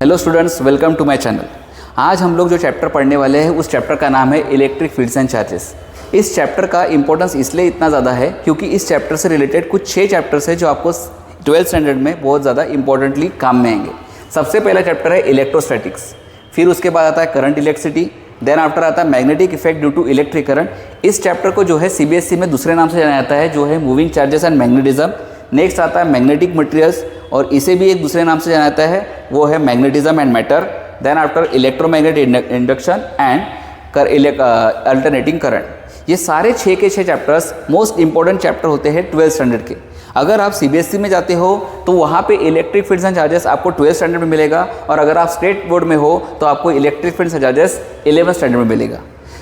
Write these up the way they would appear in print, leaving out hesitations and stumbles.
Hello students, welcome to my channel. आज हम लोग जो चैप्टर पढ़ने वाले हैं उस चैप्टर का नाम है इलेक्ट्रिक फील्ड्स एंड चार्जेस। इस चैप्टर का इंपॉर्टेंस इसलिए इतना ज़्यादा है क्योंकि इस चैप्टर से रिलेटेड कुछ 6 चैप्टर्स है जो आपको 12th स्टैंडर्ड में बहुत ज़्यादा इंपॉर्टेंटली काम में आएंगे। सबसे पहला चैप्टर है इलेक्ट्रोस्टैटिक्स, फिर उसके बाद आता है करंट इलेक्ट्रिसिटी, देन आफ्टर आता है magnetic effect due to electric current. इस चैप्टर को जो है सीबीएसई में दूसरे नाम से जाना जाता है जो है moving charges and magnetism. Next आता है मैग्नेटिक मटेरियल्स और इसे भी एक दूसरे नाम से जाना जाता है, वो है magnetism and matter. Then after electromagnetic induction and alternating current. ये सारे 6 के 6 चैप्टर्स मोस्ट इंपॉर्टेंट चैप्टर होते हैं 12th स्टैंडर्ड के। अगर आप सीबीएसई में जाते हो तो वहाँ पे इलेक्ट्रिक फील्ड्स एंड चार्जेस आपको 12th स्टैंडर्ड में मिलेगा, और अगर आप स्टेट बोर्ड में हो तो आपको electric fields and charges 11th standard में मिलेगा।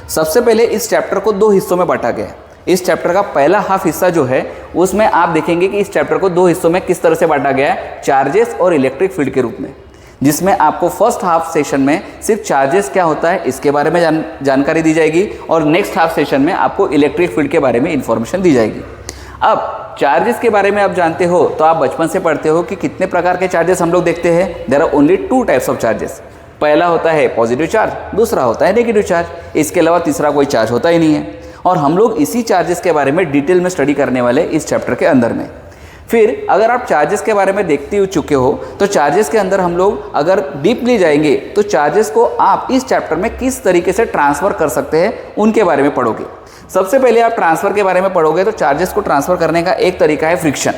सबसे पहले इस चैप्टर को 2 हिस्सों में बांटा गया है। इस चैप्टर का पहला हाफ हिस्सा जो है उसमें आप देखेंगे कि इस चैप्टर को 2 हिस्सों में किस तरह से बांटा गया है, चार्जेस और इलेक्ट्रिक फील्ड के रूप में, जिसमें आपको फर्स्ट हाफ सेशन में सिर्फ चार्जेस क्या होता है इसके बारे में जानकारी दी जाएगी, और नेक्स्ट हाफ सेशन में आपको इलेक्ट्रिक फील्ड के बारे में इंफॉर्मेशन दी जाएगी। अब चार्जेस के बारे में आप जानते हो तो आप बचपन से पढ़ते हो कि कितने प्रकार के चार्जेस हम लोग देखते हैं। There are only 2 types of charges. पहला होता है पॉजिटिव चार्ज, दूसरा होता है नेगेटिव चार्ज। इसके अलावा तीसरा कोई चार्ज होता ही नहीं है, और हम लोग इसी चार्जेस के बारे में डिटेल में स्टडी करने वाले इस चैप्टर के अंदर में। फिर अगर आप चार्जेस के बारे में देखते हो चुके हो तो चार्जेस के अंदर हम लोग अगर डीपली जाएंगे तो चार्जेस को आप इस चैप्टर में किस तरीके से ट्रांसफ़र कर सकते हैं उनके बारे में पढ़ोगे। सबसे पहले आप ट्रांसफ़र के बारे में पढ़ोगे तो चार्जेस को ट्रांसफ़र करने का एक तरीका है फ्रिक्शन।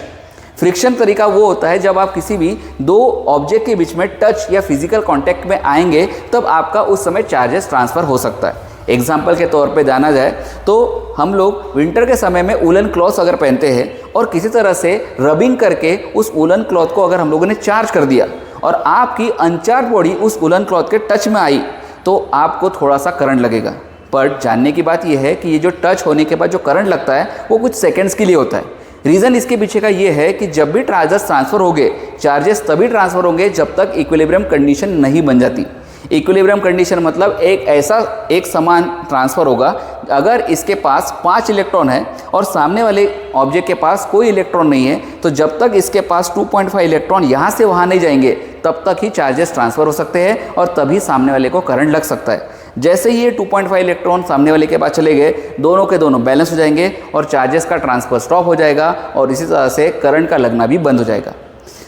फ्रिक्शन तरीका वो होता है जब आप किसी भी 2 ऑब्जेक्ट के बीच में टच या फिजिकल कांटेक्ट में आएंगे तब आपका उस समय चार्जेस ट्रांसफ़र हो सकता है। एग्जाम्पल के तौर पे जाना जाए तो हम लोग विंटर के समय में वूलन क्लॉथ अगर पहनते हैं और किसी तरह से रबिंग करके उस वूलन क्लॉथ को अगर हम लोगों ने चार्ज कर दिया और आपकी अनचार्ज बॉडी उस वूलन क्लॉथ के टच में आई तो आपको थोड़ा सा करंट लगेगा। पर जानने की बात यह है कि ये जो टच होने के बाद जो करंट लगता है वो कुछ सेकेंड्स के लिए होता है। रीज़न इसके पीछे का ये है कि जब भी चार्जेस ट्रांसफ़र होंगे, चार्जेस तभी ट्रांसफ़र होंगे जब तक इक्विलिब्रियम कंडीशन नहीं बन जाती। इक्विलिब्रियम कंडीशन मतलब एक समान ट्रांसफ़र होगा। अगर इसके पास 5 इलेक्ट्रॉन है और सामने वाले ऑब्जेक्ट के पास कोई इलेक्ट्रॉन नहीं है तो जब तक इसके पास 2.5 इलेक्ट्रॉन यहाँ से वहाँ नहीं जाएंगे तब तक ही चार्जेस ट्रांसफ़र हो सकते हैं और तभी सामने वाले को करंट लग सकता है। जैसे ही ये 2.5 इलेक्ट्रॉन सामने वाले के पास चले गए, दोनों के दोनों बैलेंस हो जाएंगे और चार्जेस का ट्रांसफ़र स्टॉप हो जाएगा और इसी तरह से करंट का लगना भी बंद हो जाएगा।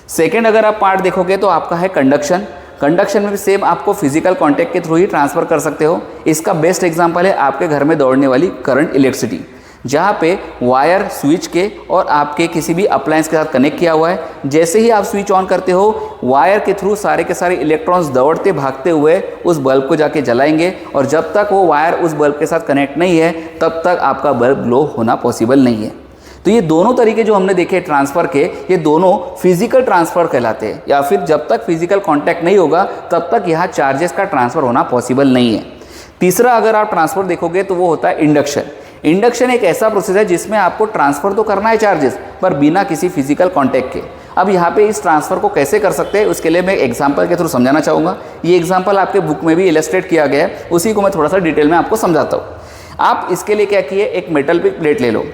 सेकेंड अगर आप पार्ट देखोगे तो आपका है कंडक्शन। कंडक्शन में भी सेम आपको फिजिकल कांटेक्ट के थ्रू ही ट्रांसफ़र कर सकते हो। इसका बेस्ट एग्जांपल है आपके घर में दौड़ने वाली करंट इलेक्ट्रिसिटी, जहाँ पे वायर स्विच के और आपके किसी भी अप्लायंस के साथ कनेक्ट किया हुआ है। जैसे ही आप स्विच ऑन करते हो, वायर के थ्रू सारे के सारे इलेक्ट्रॉन्स दौड़ते भागते हुए उस बल्ब को जाके जलाएंगे, और जब तक वो वायर उस बल्ब के साथ कनेक्ट नहीं है तब तक आपका बल्ब ग्लो होना पॉसिबल नहीं है। तो ये दोनों तरीके जो हमने देखे ट्रांसफ़र के, ये दोनों फिजिकल ट्रांसफ़र कहलाते हैं, या फिर जब तक फिजिकल कांटेक्ट नहीं होगा तब तक यहाँ चार्जेस का ट्रांसफ़र होना पॉसिबल नहीं है। तीसरा अगर आप ट्रांसफ़र देखोगे तो वो होता है इंडक्शन। इंडक्शन एक ऐसा प्रोसेस है जिसमें आपको ट्रांसफ़र तो करना है चार्जेस, पर बिना किसी फिजिकल कॉन्टैक्ट के। अब यहाँ पे इस ट्रांसफ़र को कैसे कर सकते हैं उसके लिए मैं एग्जाम्पल के थ्रू समझाना चाहूँगा। ये एग्जाम्पल आपके बुक में भी इलस्ट्रेट किया गया है, उसी को मैं थोड़ा सा डिटेल में आपको समझाता हूँ। आप इसके लिए क्या किए, एक मेटल की प्लेट ले लो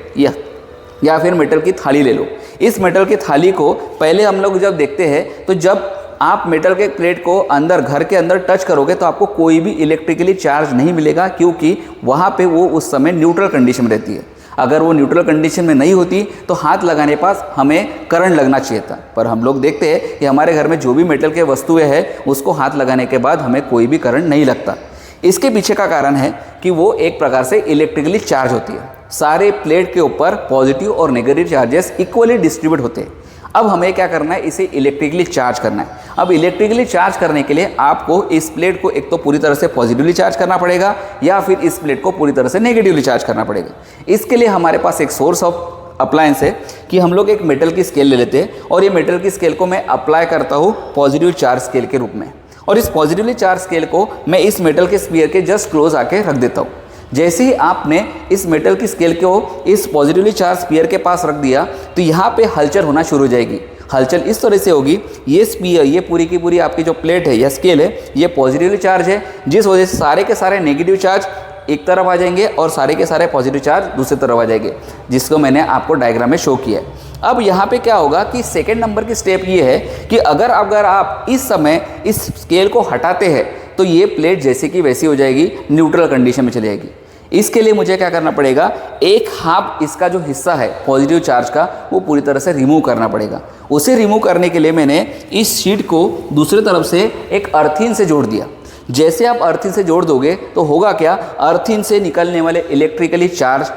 या फिर मेटल की थाली ले लो। इस मेटल की थाली को पहले हम लोग जब देखते हैं तो जब आप मेटल के प्लेट को अंदर घर के अंदर टच करोगे तो आपको कोई भी इलेक्ट्रिकली चार्ज नहीं मिलेगा, क्योंकि वहाँ पे वो उस समय न्यूट्रल कंडीशन में रहती है। अगर वो न्यूट्रल कंडीशन में नहीं होती तो हाथ लगाने पास हमें करंट लगना चाहिए था, पर हम लोग देखते हैं कि हमारे घर में जो भी मेटल के वस्तुएं हैं उसको हाथ लगाने के बाद हमें कोई भी करंट नहीं लगता। इसके पीछे का कारण है कि वो एक प्रकार से इलेक्ट्रिकली चार्ज होती है। सारे प्लेट के ऊपर पॉजिटिव और नेगेटिव चार्जेस इक्वली डिस्ट्रीब्यूट होते हैं। अब हमें क्या करना है, इसे इलेक्ट्रिकली चार्ज करना है। अब इलेक्ट्रिकली चार्ज करने के लिए आपको इस प्लेट को एक तो पूरी तरह से पॉजिटिवली चार्ज करना पड़ेगा या फिर इस प्लेट को पूरी तरह से नेगेटिवली चार्ज करना पड़ेगा। इसके लिए हमारे पास एक सोर्स ऑफ अप्लायंस है कि हम लोग एक मेटल की स्केल ले लेते हैं और ये मेटल की स्केल को मैं अप्लाई करता हूँ पॉजिटिव चार्ज स्केल के रूप में, और इस पॉजिटिवली चार्ज स्केल को मैं इस मेटल के स्फीयर के जस्ट क्लोज आके रख देता हूँ। जैसे ही आपने इस मेटल की स्केल को इस पॉजिटिवली चार्ज स्फीयर के पास रख दिया तो यहाँ पे हलचल होना शुरू हो जाएगी। हलचल इस तरह से होगी, ये स्फीयर, ये पूरी की पूरी आपकी जो प्लेट है या स्केल है, ये पॉजिटिवली चार्ज है, जिस वजह से सारे के सारे नेगेटिव चार्ज एक तरफ आ जाएंगे और सारे के सारे पॉजिटिव चार्ज दूसरी तरफ आ जाएंगे, जिसको मैंने आपको डायग्राम में शो किया है। अब यहाँ पे क्या होगा कि सेकेंड नंबर की स्टेप ये है कि अगर आप इस समय इस स्केल को हटाते हैं तो ये प्लेट जैसे कि वैसी हो जाएगी, न्यूट्रल कंडीशन में चली जाएगी। इसके लिए मुझे क्या करना पड़ेगा, एक हाफ इसका जो हिस्सा है पॉजिटिव चार्ज का वो पूरी तरह से रिमूव करना पड़ेगा। उसे रिमूव करने के लिए मैंने इस शीट को दूसरी तरफ से एक अर्थिन से जोड़ दिया। जैसे आप अर्थिन से जोड़ दोगे तो होगा क्या, अर्थिन से निकलने वाले इलेक्ट्रिकली चार्ज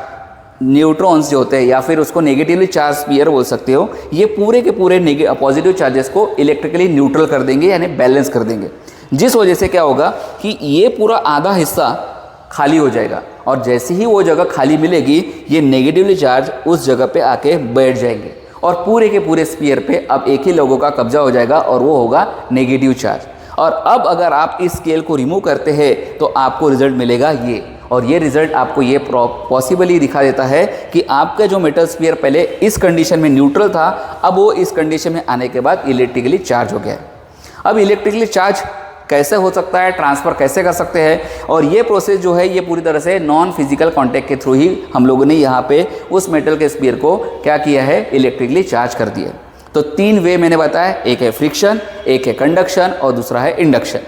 न्यूट्रॉन्स जो होते हैं या फिर उसको नेगेटिवली चार्ज स्फीयर बोल सकते हो, ये पूरे के पूरे पॉजिटिव चार्जेस को इलेक्ट्रिकली न्यूट्रल कर देंगे यानी बैलेंस कर देंगे। जिस वजह से क्या होगा कि ये पूरा आधा हिस्सा खाली हो जाएगा और जैसे ही वो जगह खाली मिलेगी ये नेगेटिवली चार्ज उस जगह पे आके बैठ जाएंगे और पूरे के पूरे स्फीयर पे अब एक ही लोगों का कब्जा हो जाएगा और वो होगा नेगेटिव चार्ज। और अब अगर आप इस स्केल को रिमूव करते हैं तो आपको रिजल्ट मिलेगा ये, और ये रिजल्ट आपको ये पॉसिबली दिखा देता है कि आपका जो मेटल स्फीयर पहले इस कंडीशन में न्यूट्रल था, अब वो इस कंडीशन में आने के बाद इलेक्ट्रिकली चार्ज हो गया है। अब इलेक्ट्रिकली चार्ज कैसे हो सकता है, ट्रांसफ़र कैसे कर सकते हैं, और ये प्रोसेस जो है ये पूरी तरह से नॉन फिजिकल कॉन्टैक्ट के थ्रू ही हम लोगों ने यहाँ पे उस मेटल के स्फीयर को क्या किया है, इलेक्ट्रिकली चार्ज कर दिया। तो 3 वे मैंने बताया, एक है फ्रिक्शन, एक है कंडक्शन और दूसरा है इंडक्शन।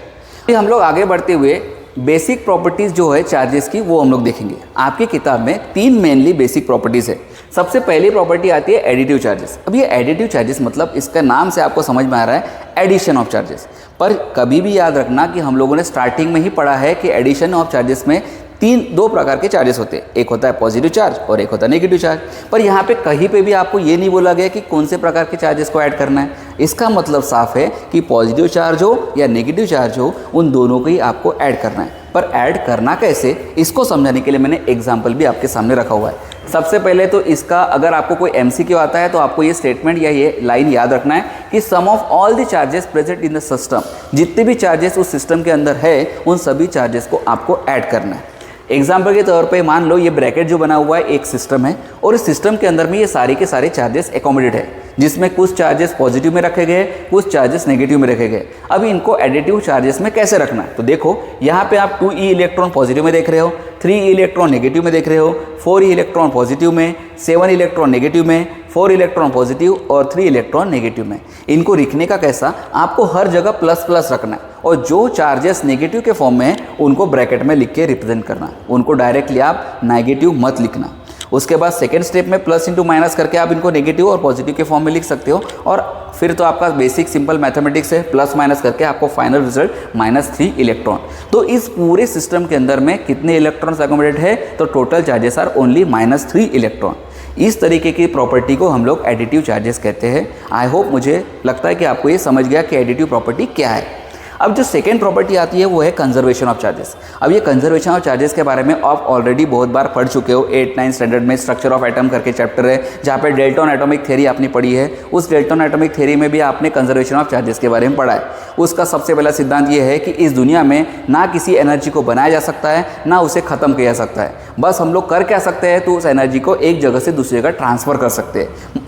फिर हम लोग आगे बढ़ते हुए बेसिक प्रॉपर्टीज़ जो है चार्जेस की वो हम लोग देखेंगे। आपकी किताब में 3 मेनली बेसिक प्रॉपर्टीज़ है। सबसे पहली प्रॉपर्टी आती है एडिटिव चार्जेस। अब ये एडिटिव चार्जेस मतलब इसका नाम से आपको समझ में आ रहा है एडिशन ऑफ चार्जेस, पर कभी भी याद रखना कि हम लोगों ने स्टार्टिंग में ही पढ़ा है कि एडिशन ऑफ चार्जेस में 2 प्रकार के चार्जेस होते हैं, एक होता है पॉजिटिव चार्ज और एक होता है नेगेटिव चार्ज। पर यहाँ पे कहीं पे भी आपको ये नहीं बोला गया कि कौन से प्रकार के चार्जेस को ऐड करना है। इसका मतलब साफ है कि पॉजिटिव चार्ज हो या नेगेटिव चार्ज हो, उन दोनों को ही आपको ऐड करना है। पर ऐड करना कैसे, इसको समझाने के लिए मैंने एग्जाम्पल भी आपके सामने रखा हुआ है। सबसे पहले तो इसका अगर आपको कोई MCQ आता है तो आपको ये स्टेटमेंट या ये लाइन याद रखना है कि sum of all the charges present in the system, जितने भी चार्जेस उस सिस्टम के अंदर है उन सभी चार्जेस को आपको ऐड करना है। एग्जाम्पल के तौर पे मान लो ये ब्रैकेट जो बना हुआ है एक सिस्टम है और इस सिस्टम के अंदर में ये सारे के सारे चार्जेस एकोमोडेट है, जिसमें कुछ चार्जेस पॉजिटिव में रखे गए, कुछ चार्जेस नेगेटिव में रखे गए। अब इनको एडिटिव चार्जेस में कैसे रखना है, तो देखो यहाँ पे आप 2e इलेक्ट्रॉन पॉजिटिव में देख रहे हो, 3e इलेक्ट्रॉन नेगेटिव में देख रहे हो, 4e इलेक्ट्रॉन पॉजिटिव में, 7 इलेक्ट्रॉन नेगेटिव में, 4 इलेक्ट्रॉन पॉजिटिव और 3 इलेक्ट्रॉन नेगेटिव में। इनको लिखने का कैसा, आपको हर जगह प्लस प्लस रखना है और जो चार्जेस नेगेटिव के फॉर्म में है उनको ब्रैकेट में लिख के रिप्रेजेंट करना, उनको डायरेक्टली आप नेगेटिव मत लिखना। उसके बाद सेकेंड स्टेप में प्लस इंटू माइनस करके आप इनको नेगेटिव और पॉजिटिव के फॉर्म में लिख सकते हो। और फिर तो आपका बेसिक सिंपल मैथमेटिक्स है, प्लस माइनस करके आपको फाइनल रिजल्ट -3 इलेक्ट्रॉन। तो इस पूरे सिस्टम के अंदर में कितने इलेक्ट्रॉन्स एकोमोडेट है, तो total charges are only -3 electron. इस तरीके की प्रॉपर्टी को हम लोग एडिटिव चार्जेस कहते हैं। आई होप, मुझे लगता है कि आपको ये समझ गया कि एडिटिव प्रॉपर्टी क्या है। अब जो सेकेंड प्रॉपर्टी आती है वो है कंजर्वेशन ऑफ चार्जेस। अब ये कंजर्वेशन ऑफ चार्जेस के बारे में आप ऑलरेडी बहुत बार पढ़ चुके हो। 8-9 स्टैंडर्ड में स्ट्रक्चर ऑफ एटम करके चैप्टर है जहाँ पे डेल्टन एटॉमिक थ्योरी आपने पढ़ी है। उस डेल्टन एटॉमिक थ्योरी में भी आपने कंजर्वेशन ऑफ चार्जेस के बारे में पढ़ा है। उसका सबसे पहला सिद्धांत ये है कि इस दुनिया में ना किसी एनर्जी को बनाया जा सकता है ना उसे ख़त्म किया जा सकता है। बस हम लोग कर क्या सकते हैं, तो उस एनर्जी को एक जगह से दूसरी जगह ट्रांसफ़र कर सकते हैं।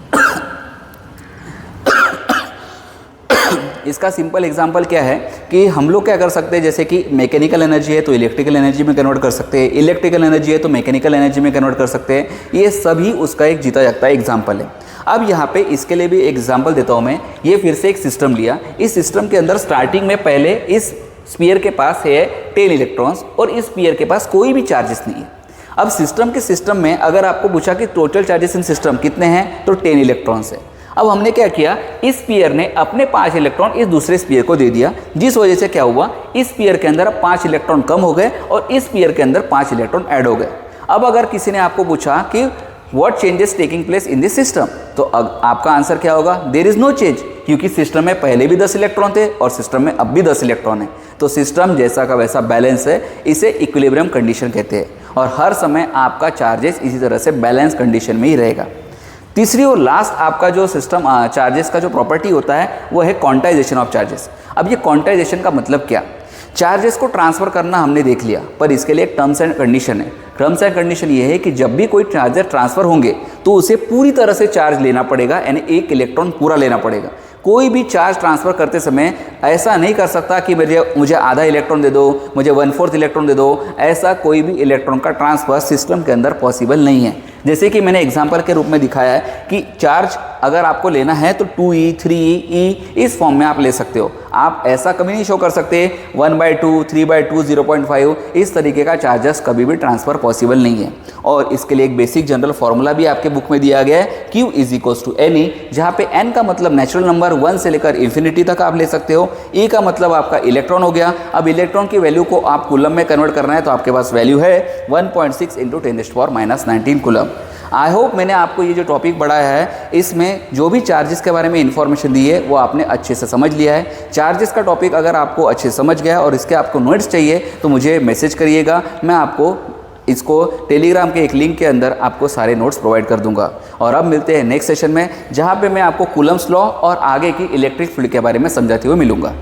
इसका सिंपल एग्जांपल क्या है कि हम लोग क्या कर सकते हैं, जैसे कि मैकेनिकल एनर्जी है तो इलेक्ट्रिकल एनर्जी में कन्वर्ट कर सकते हैं, इलेक्ट्रिकल एनर्जी है तो मैकेनिकल एनर्जी में कन्वर्ट कर सकते हैं। ये सभी उसका एक जीता जागता एग्जांपल है। अब यहाँ पे इसके लिए भी एग्जांपल देता हूँ मैं। ये फिर से एक सिस्टम लिया। इस सिस्टम के अंदर स्टार्टिंग में पहले इस स्फीयर के पास है 10 इलेक्ट्रॉन्स और इस स्फीयर के पास कोई भी चार्जेस नहीं है। अब सिस्टम में अगर आपको पूछा कि टोटल चार्जेस इन सिस्टम कितने हैं, तो 10 इलेक्ट्रॉन्स है। अब हमने क्या किया, इस स्फीयर ने अपने 5 इलेक्ट्रॉन इस दूसरे स्फीयर को दे दिया, जिस वजह से क्या हुआ, इस स्फीयर के अंदर 5 इलेक्ट्रॉन कम हो गए और इस स्फीयर के अंदर 5 इलेक्ट्रॉन ऐड हो गए। अब अगर किसी ने आपको पूछा कि what changes taking place in this system, तो आपका आंसर क्या होगा, देयर इज नो चेंज, क्योंकि सिस्टम में पहले भी 10 इलेक्ट्रॉन थे और सिस्टम में अब भी 10 इलेक्ट्रॉन है। तो सिस्टम जैसा का वैसा बैलेंस है, इसे इक्विलिब्रियम कंडीशन कहते हैं और हर समय आपका चार्जेस इसी तरह से बैलेंस कंडीशन में ही रहेगा। तीसरी और लास्ट आपका जो सिस्टम चार्जेस का जो प्रॉपर्टी होता है वो है क्वांटाइजेशन ऑफ चार्जेस। अब ये क्वांटाइजेशन का मतलब क्या, चार्जेस को ट्रांसफ़र करना हमने देख लिया, पर इसके लिए एक टर्म्स एंड कंडीशन है। टर्म्स एंड कंडीशन ये है कि जब भी कोई चार्जर ट्रांसफ़र होंगे तो उसे पूरी तरह से चार्ज लेना पड़ेगा, यानी 1 इलेक्ट्रॉन पूरा लेना पड़ेगा। कोई भी चार्ज ट्रांसफ़र करते समय ऐसा नहीं कर सकता कि मुझे आधा इलेक्ट्रॉन दे दो, मुझे 1/4 इलेक्ट्रॉन दे दो। ऐसा कोई भी इलेक्ट्रॉन का ट्रांसफ़र सिस्टम के अंदर पॉसिबल नहीं है। जैसे कि मैंने एग्जांपल के रूप में दिखाया है कि चार्ज अगर आपको लेना है तो 2e 3e इस फॉर्म में आप ले सकते हो। आप ऐसा कभी नहीं शो कर सकते 1/2 3/2 0.5 इस तरीके का चार्जेस कभी भी ट्रांसफ़र पॉसिबल नहीं है। और इसके लिए एक बेसिक जनरल फॉर्मूला भी आपके बुक में दिया गया है Q = NE, जहाँ पे N का मतलब नेचुरल नंबर 1 से लेकर इन्फिनिटी तक आप ले सकते हो। E का मतलब आपका इलेक्ट्रॉन हो गया। अब इलेक्ट्रॉन की वैल्यू को आप कूलम में कन्वर्ट करना है तो आपके पास वैल्यू है 1.6 × 10⁻⁹ कूलम। आई होप मैंने आपको ये जो टॉपिक पढ़ाया है इसमें जो भी चार्जेस के बारे में इन्फॉर्मेशन दी है वो आपने अच्छे से समझ लिया है। चार्जेस का टॉपिक अगर आपको अच्छे से समझ गया और इसके आपको नोट्स चाहिए तो मुझे मैसेज करिएगा, मैं आपको इसको टेलीग्राम के एक लिंक के अंदर आपको सारे नोट्स प्रोवाइड कर दूंगा। और अब मिलते हैं नेक्स्ट सेशन में, जहाँ पे मैं आपको कूलम्स लॉ और आगे की इलेक्ट्रिक फील्ड के बारे में समझाते हुए मिलूंगा।